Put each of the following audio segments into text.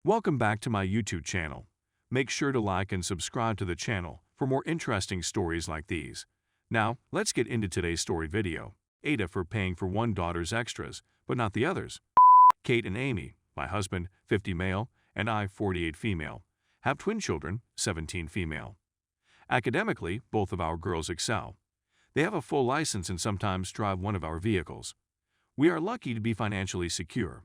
Welcome back to my YouTube channel. Make sure to like and subscribe to the channel for more interesting stories like these. Now, let's get into today's story video. Ada for paying for one daughter's extras, but not the others. Kate and Amy, my husband, 50 male, and I, 48 female, have twin children, 17 female. Academically, both of our girls excel. They have a full license and sometimes drive one of our vehicles. We are lucky to be financially secure.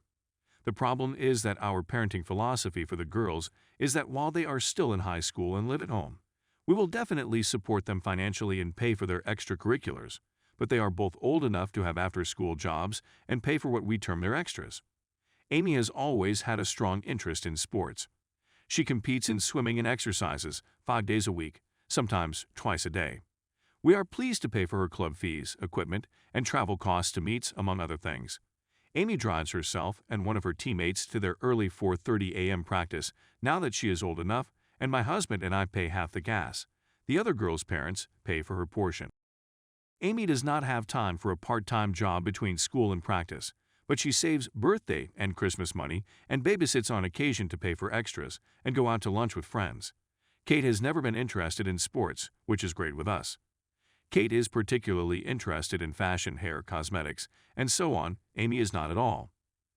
The problem is that our parenting philosophy for the girls is that while they are still in high school and live at home, we will definitely support them financially and pay for their extracurriculars, but they are both old enough to have after-school jobs and pay for what we term their extras. Amy has always had a strong interest in sports. She competes in swimming and exercises 5 days a week, sometimes twice a day. We are pleased to pay for her club fees, equipment, and travel costs to meets, among other things. Amy drives herself and one of her teammates to their early 4:30 a.m. practice now that she is old enough, and my husband and I pay half the gas. The other girl's parents pay for her portion. Amy does not have time for a part-time job between school and practice, but she saves birthday and Christmas money and babysits on occasion to pay for extras and go out to lunch with friends. Kate has never been interested in sports, which is great with us. Kate is particularly interested in fashion, hair, cosmetics, and so on. Amy is not at all.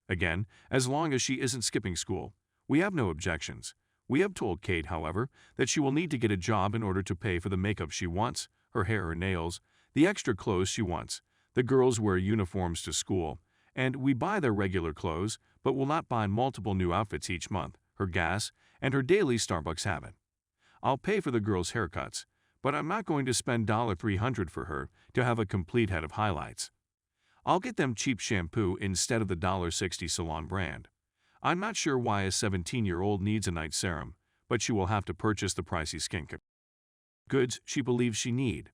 Again, as long as she isn't skipping school, we have no objections. We have told Kate, however, that she will need to get a job in order to pay for the makeup she wants, her hair or nails, the extra clothes she wants. The girls wear uniforms to school, and we buy their regular clothes, but will not buy multiple new outfits each month, her gas, and her daily Starbucks habit. I'll pay for the girls' haircuts, but I'm not going to spend $300 for her to have a complete head of highlights. I'll get them cheap shampoo instead of the $60 salon brand. I'm not sure why a 17-year-old needs a night serum, but she will have to purchase the pricey skincare goods she believes she need.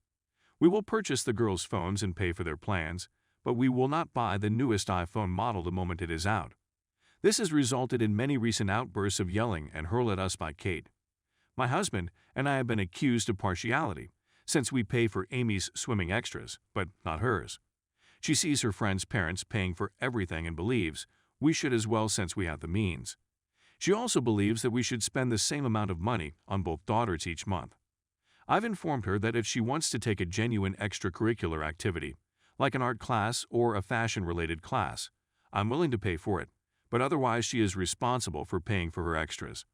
We will purchase the girls' phones and pay for their plans, but we will not buy the newest iPhone model the moment it is out. This has resulted in many recent outbursts of yelling and hurl at us by Kate. My husband and I have been accused of partiality, since we pay for Amy's swimming extras, but not hers. She sees her friends' parents paying for everything and believes we should as well since we have the means. She also believes that we should spend the same amount of money on both daughters each month. I've informed her that if she wants to take a genuine extracurricular activity, like an art class or a fashion-related class, I'm willing to pay for it, but otherwise she is responsible for paying for her extras.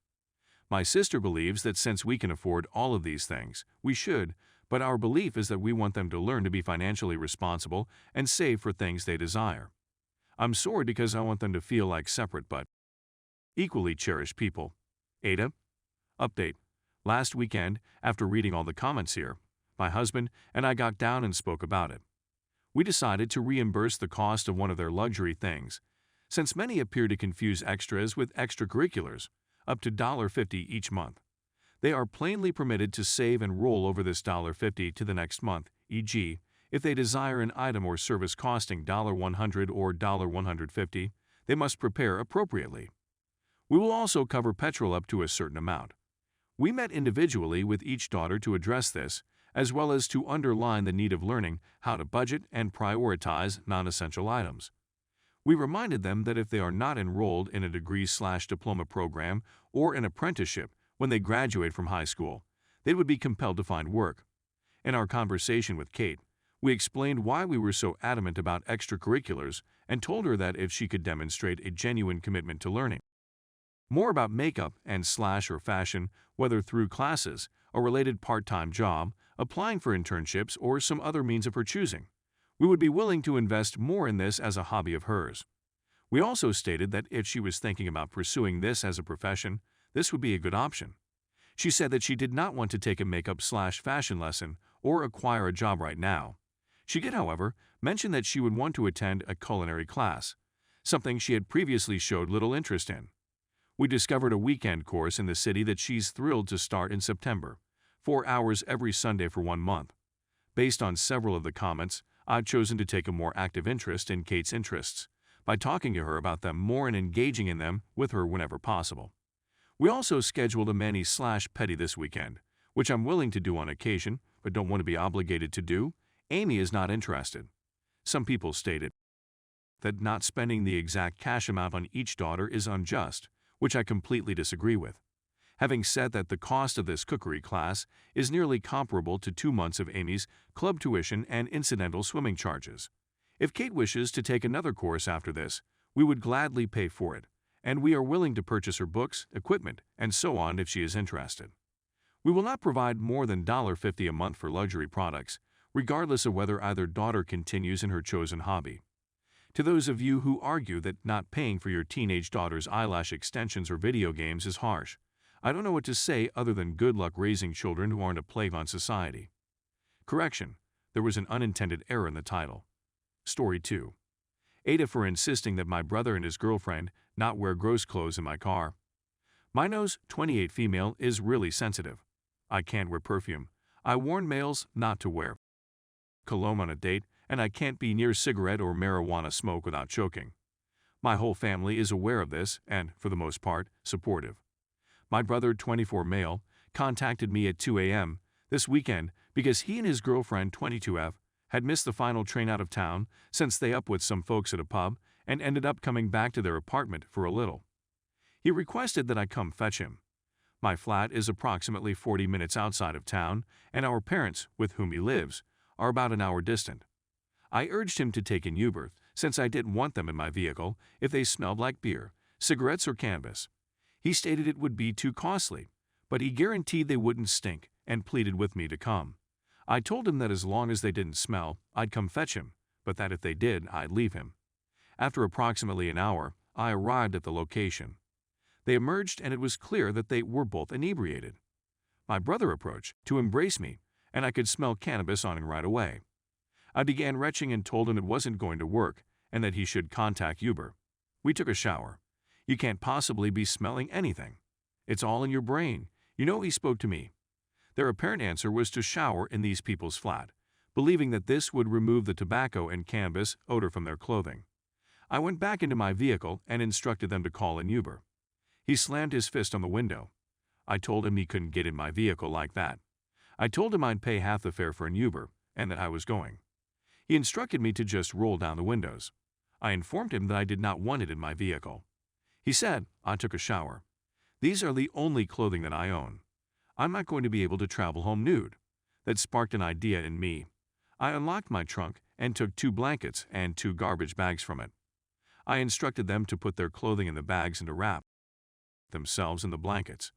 My sister believes that since we can afford all of these things, we should, but our belief is that we want them to learn to be financially responsible and save for things they desire. I'm sorry because I want them to feel like separate but equally cherished people. Ada? Update. Last weekend, after reading all the comments here, my husband and I got down and spoke about it. We decided to reimburse the cost of one of their luxury things, since many appear to confuse extras with extracurriculars, up to $50 each month. They are plainly permitted to save and roll over this $50 to the next month, e.g., if they desire an item or service costing $100 or $150, they must prepare appropriately. We will also cover petrol up to a certain amount. We met individually with each daughter to address this, as well as to underline the need of learning how to budget and prioritize non-essential items. We reminded them that if they are not enrolled in a degree/diploma program or an apprenticeship when they graduate from high school, they would be compelled to find work. In our conversation with Kate, we explained why we were so adamant about extracurriculars and told her that if she could demonstrate a genuine commitment to learning more about makeup and or fashion, whether through classes, a related part-time job, applying for internships, or some other means of her choosing, we would be willing to invest more in this as a hobby of hers. We also stated that if she was thinking about pursuing this as a profession, this would be a good option. She said that she did not want to take a makeup/fashion lesson or acquire a job right now. She did, however, mention that she would want to attend a culinary class, something she had previously showed little interest in. We discovered a weekend course in the city that she's thrilled to start in September, 4 hours every Sunday for 1 month. Based on several of the comments, I've chosen to take a more active interest in Kate's interests by talking to her about them more and engaging in them with her whenever possible. We also scheduled a mani/pedi this weekend, which I'm willing to do on occasion but don't want to be obligated to do. Amy is not interested. Some people stated that not spending the exact cash amount on each daughter is unjust, which I completely disagree with. Having said that, the cost of this cookery class is nearly comparable to 2 months of Amy's club tuition and incidental swimming charges. If Kate wishes to take another course after this, we would gladly pay for it, and we are willing to purchase her books, equipment, and so on if she is interested. We will not provide more than $50 a month for luxury products, regardless of whether either daughter continues in her chosen hobby. To those of you who argue that not paying for your teenage daughter's eyelash extensions or video games is harsh, I don't know what to say other than good luck raising children who aren't a plague on society. Correction, there was an unintended error in the title. Story 2. Ada for insisting that my brother and his girlfriend not wear gross clothes in my car. My nose, 28 female, is really sensitive. I can't wear perfume. I warn males not to wear cologne on a date, and I can't be near cigarette or marijuana smoke without choking. My whole family is aware of this and, for the most part, supportive. My brother, 24 male, contacted me at 2 a.m. this weekend because he and his girlfriend, 22F, had missed the final train out of town since they up with some folks at a pub and ended up coming back to their apartment for a little. He requested that I come fetch him. My flat is approximately 40 minutes outside of town, and our parents, with whom he lives, are about an hour distant. I urged him to take an Uber, since I didn't want them in my vehicle if they smelled like beer, cigarettes, or cannabis. He stated it would be too costly, but he guaranteed they wouldn't stink and pleaded with me to come. I told him that as long as they didn't smell, I'd come fetch him, but that if they did, I'd leave him. After approximately an hour, I arrived at the location. They emerged and it was clear that they were both inebriated. My brother approached to embrace me, and I could smell cannabis on him right away. I began retching and told him it wasn't going to work and that he should contact Uber. We took a shower. You can't possibly be smelling anything. It's all in your brain. You know, he spoke to me. Their apparent answer was to shower in these people's flat, believing that this would remove the tobacco and cannabis odor from their clothing. I went back into my vehicle and instructed them to call an Uber. He slammed his fist on the window. I told him he couldn't get in my vehicle like that. I told him I'd pay half the fare for an Uber and that I was going. He instructed me to just roll down the windows. I informed him that I did not want it in my vehicle. He said, I took a shower. These are the only clothing that I own. I'm not going to be able to travel home nude. That sparked an idea in me. I unlocked my trunk and took 2 blankets and 2 garbage bags from it. I instructed them to put their clothing in the bags and to wrap themselves in the blankets.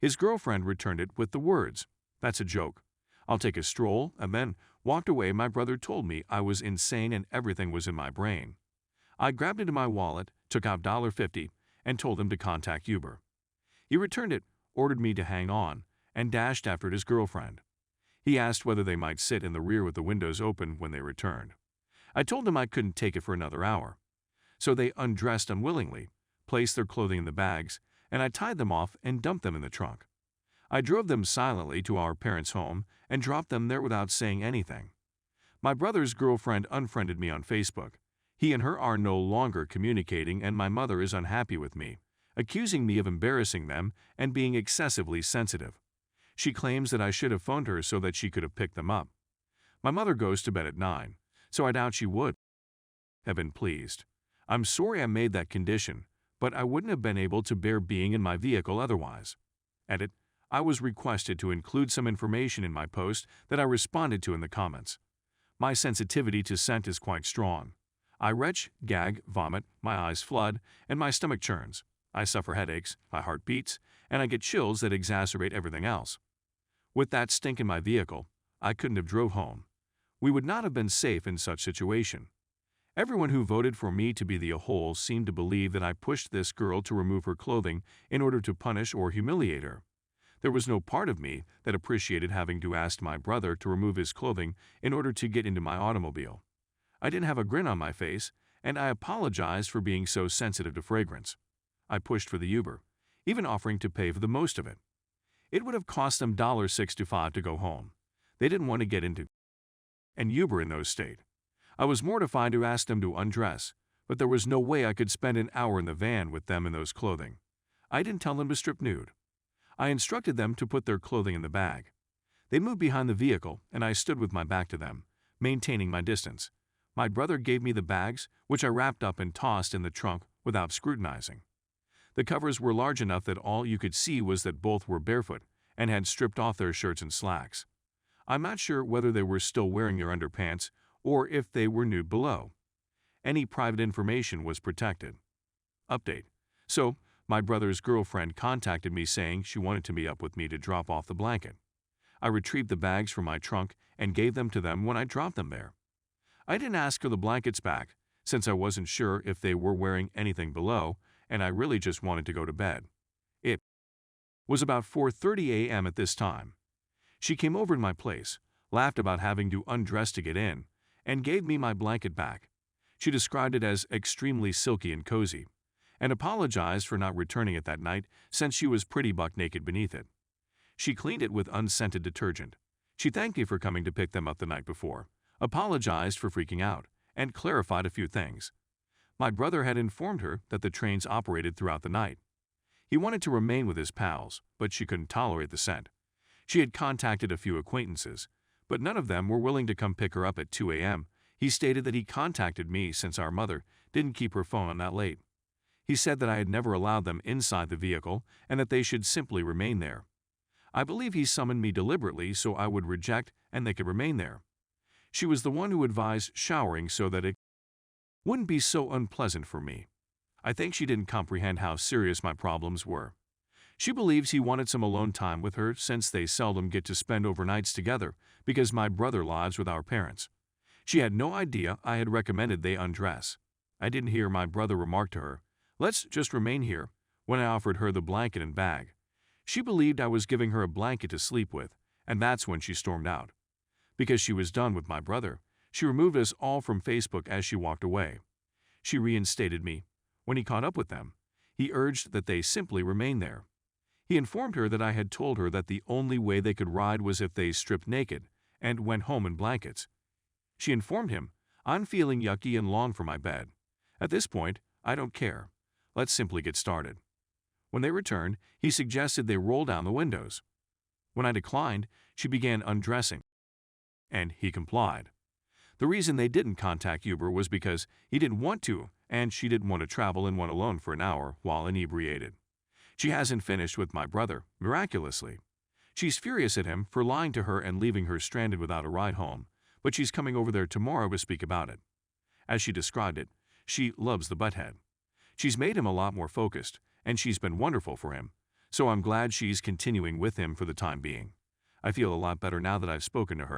His girlfriend returned it with the words, "That's a joke. I'll take a stroll," and then walked away. My brother told me I was insane and everything was in my brain. I grabbed into my wallet, took out $50, and told him to contact Uber. He returned it, ordered me to hang on, and dashed after his girlfriend. He asked whether they might sit in the rear with the windows open when they returned. I told him I couldn't take it for another hour. So they undressed unwillingly, placed their clothing in the bags, and I tied them off and dumped them in the trunk. I drove them silently to our parents' home and dropped them there without saying anything. My brother's girlfriend unfriended me on Facebook. He and her are no longer communicating, and my mother is unhappy with me, accusing me of embarrassing them and being excessively sensitive. She claims that I should have phoned her so that she could have picked them up. My mother goes to bed at 9, so I doubt she would have been pleased. I'm sorry I made that condition, but I wouldn't have been able to bear being in my vehicle otherwise. Edit. I was requested to include some information in my post that I responded to in the comments. My sensitivity to scent is quite strong. I retch, gag, vomit, my eyes flood, and my stomach churns. I suffer headaches, my heart beats, and I get chills that exacerbate everything else. With that stink in my vehicle, I couldn't have drove home. We would not have been safe in such situation. Everyone who voted for me to be the a-hole seemed to believe that I pushed this girl to remove her clothing in order to punish or humiliate her. There was no part of me that appreciated having to ask my brother to remove his clothing in order to get into my automobile. I didn't have a grin on my face, and I apologized for being so sensitive to fragrance. I pushed for the Uber, even offering to pay for the most of it. It would have cost them $6.65 to go home. They didn't want to get into an Uber in those state. I was mortified to ask them to undress, but there was no way I could spend an hour in the van with them in those clothing. I didn't tell them to strip nude. I instructed them to put their clothing in the bag. They moved behind the vehicle, and I stood with my back to them, maintaining my distance. My brother gave me the bags, which I wrapped up and tossed in the trunk without scrutinizing. The covers were large enough that all you could see was that both were barefoot and had stripped off their shirts and slacks. I'm not sure whether they were still wearing their underpants or if they were nude below. Any private information was protected. Update. So, my brother's girlfriend contacted me saying she wanted to meet up with me to drop off the blanket. I retrieved the bags from my trunk and gave them to them when I dropped them there. I didn't ask for the blankets back, since I wasn't sure if they were wearing anything below, and I really just wanted to go to bed. It was about 4:30 a.m. at this time. She came over to my place, laughed about having to undress to get in, and gave me my blanket back. She described it as extremely silky and cozy, and apologized for not returning it that night since she was pretty buck naked beneath it. She cleaned it with unscented detergent. She thanked me for coming to pick them up the night before, apologized for freaking out, and clarified a few things. My brother had informed her that the trains operated throughout the night. He wanted to remain with his pals, but she couldn't tolerate the scent. She had contacted a few acquaintances, but none of them were willing to come pick her up at 2 a.m. He stated that he contacted me since our mother didn't keep her phone on that late. He said that I had never allowed them inside the vehicle and that they should simply remain there. I believe he summoned me deliberately so I would reject and they could remain there. She was the one who advised showering so that it wouldn't be so unpleasant for me. I think she didn't comprehend how serious my problems were. She believes he wanted some alone time with her since they seldom get to spend overnights together because my brother lives with our parents. She had no idea I had recommended they undress. I didn't hear my brother remark to her, "Let's just remain here," when I offered her the blanket and bag. She believed I was giving her a blanket to sleep with, and that's when she stormed out. Because she was done with my brother, she removed us all from Facebook as she walked away. She reinstated me. When he caught up with them, he urged that they simply remain there. He informed her that I had told her that the only way they could ride was if they stripped naked and went home in blankets. She informed him, "I'm feeling yucky and long for my bed. At this point, I don't care. Let's simply get started." When they returned, he suggested they roll down the windows. When I declined, she began undressing, and he complied. The reason they didn't contact Uber was because he didn't want to, and she didn't want to travel in one alone for an hour while inebriated. She hasn't finished with my brother, miraculously. She's furious at him for lying to her and leaving her stranded without a ride home, but she's coming over there tomorrow to speak about it. As she described it, she loves the butthead. She's made him a lot more focused, and she's been wonderful for him, so I'm glad she's continuing with him for the time being. I feel a lot better now that I've spoken to her.